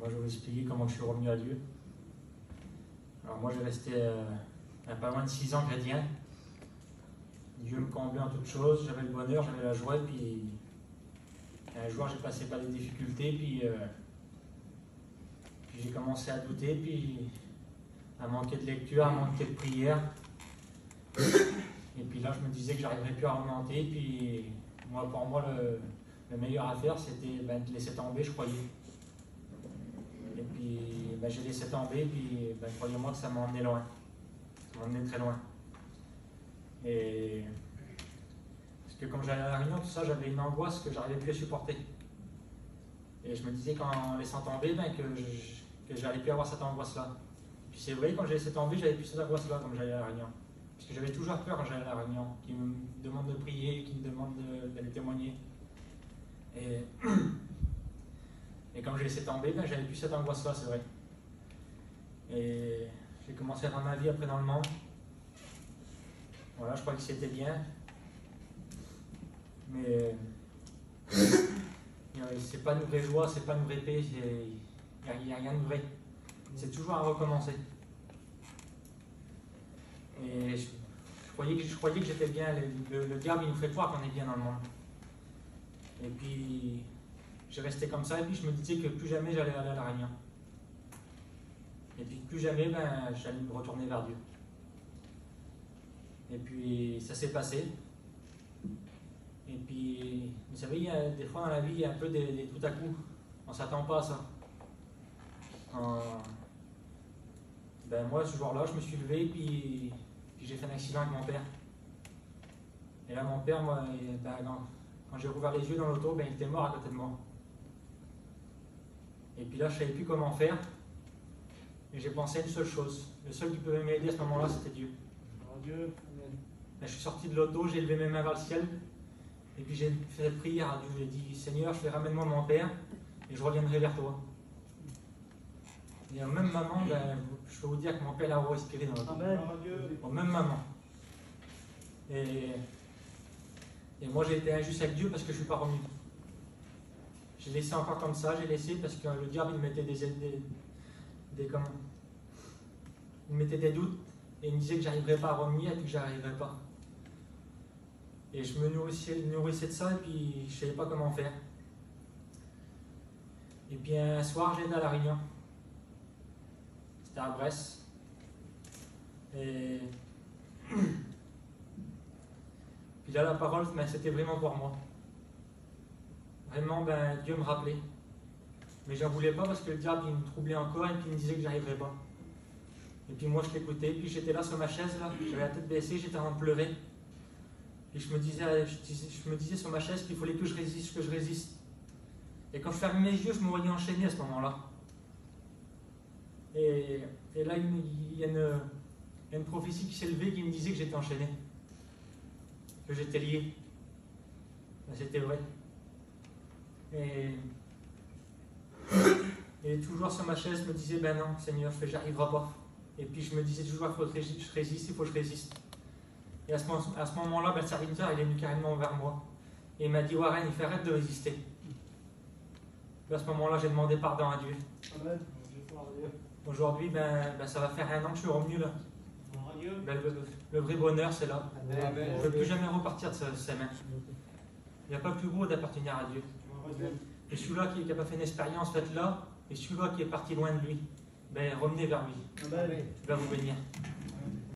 Moi, je vais vous expliquer comment je suis revenu à Dieu. Alors moi, j'ai resté pas loin de 6 ans chrétien. Dieu me comblait en toutes choses, j'avais le bonheur, j'avais la joie, puis un jour, j'ai passé par des difficultés, puis j'ai commencé à douter, puis à manquer de lecture, à manquer de prière. Et puis là, je me disais que j'arriverais plus à remonter, puis pour moi, le meilleur à faire, c'était de laisser tomber, je croyais. Et puis, j'ai laissé tomber, puis croyez-moi que ça m'a emmené loin. Ça m'a emmené très loin. Et parce que quand j'allais à la réunion, tout ça, j'avais une angoisse que j'arrivais plus à supporter. Et je me disais qu'en laissant tomber, que j'allais plus avoir cette angoisse-là. Puis c'est vrai, quand j'ai laissé tomber, j'avais plus cette angoisse-là quand j'allais à la réunion. Parce que j'avais toujours peur quand j'allais à la réunion, qui me demande de prier, qui me demande d'aller témoigner. Et quand j'ai laissé tomber, j'avais plus cette angoisse-là, c'est vrai. Et j'ai commencé à faire ma vie après dans le monde. Voilà, je crois que c'était bien. Mais c'est pas une vraie joie, c'est pas une vraie paix, il n'y a rien de vrai. C'est toujours à recommencer. Et je croyais que j'étais bien. Le diable, il nous fait croire qu'on est bien dans le monde. Et puis, j'ai resté comme ça, et puis je me disais que plus jamais j'allais aller à la réunion. Et puis plus jamais, j'allais me retourner vers Dieu. Et puis, ça s'est passé. Et puis, vous savez, il y a des fois dans la vie, il y a un peu des tout à coup. On ne s'attend pas à ça. Moi, ce jour-là, je me suis levé, puis j'ai fait un accident avec mon père. Et là, mon père, moi, quand j'ai rouvert les yeux dans l'auto, il était mort à côté de moi. Et puis là, je ne savais plus comment faire. Et j'ai pensé à une seule chose. Le seul qui pouvait m'aider à ce moment-là, c'était Dieu. Dieu. Je suis sorti de l'auto, j'ai levé mes mains vers le ciel. Et puis j'ai fait cette prière à Dieu. J'ai dit, Seigneur, je fais ramène-moi mon père et je reviendrai vers toi. Et au même moment, je peux vous dire que mon père a respiré dans l'auto. Amen. Au même moment. Et moi, j'ai été injuste avec Dieu parce que je ne suis pas revenu. J'ai laissé encore comme ça, j'ai laissé parce que le diable, il mettait il mettait des doutes et il me disait que j'arriverais pas à revenir et puis que j'arriverais pas. Et je me nourrissais de ça et puis je savais pas comment faire. Et puis un soir, j'étais à la réunion. C'était à Brest. Et puis là, la parole, c'était vraiment pour moi. Vraiment, Dieu me rappelait. Mais j'en voulais pas parce que le diable, il me troublait encore et puis il me disait que j'arriverais pas. Et puis moi, je l'écoutais. Puis j'étais là sur ma chaise, là, j'avais la tête baissée, j'étais en train de pleurer. Et je me disais sur ma chaise qu'il fallait que je résiste, Et quand je fermais mes yeux, je me voyais enchaîné à ce moment-là. Et là, il y a une prophétie qui s'est levée qui me disait que j'étais enchaîné. Que j'étais lié. C'était vrai. Et toujours sur ma chaise, je me disais, non, Seigneur, j'arriverai pas. Et puis je me disais toujours, il faut que je résiste, il faut que je résiste. Et à ce moment-là, le serviteur, il est venu carrément vers moi. Et il m'a dit, Warren, il fait arrête de résister. Et à ce moment-là, j'ai demandé pardon à Dieu. Amen. Aujourd'hui, ça va faire 1 an que je suis revenu là. Le vrai bonheur, c'est là. Amen. Je ne veux plus jamais repartir de ses mains. Il n'y a pas plus gros d'appartenir à Dieu. Et celui-là qui n'a pas fait une expérience, faites-la. Et celui-là qui est parti loin de lui, revenez vers lui. Amen. Il va vous bénir.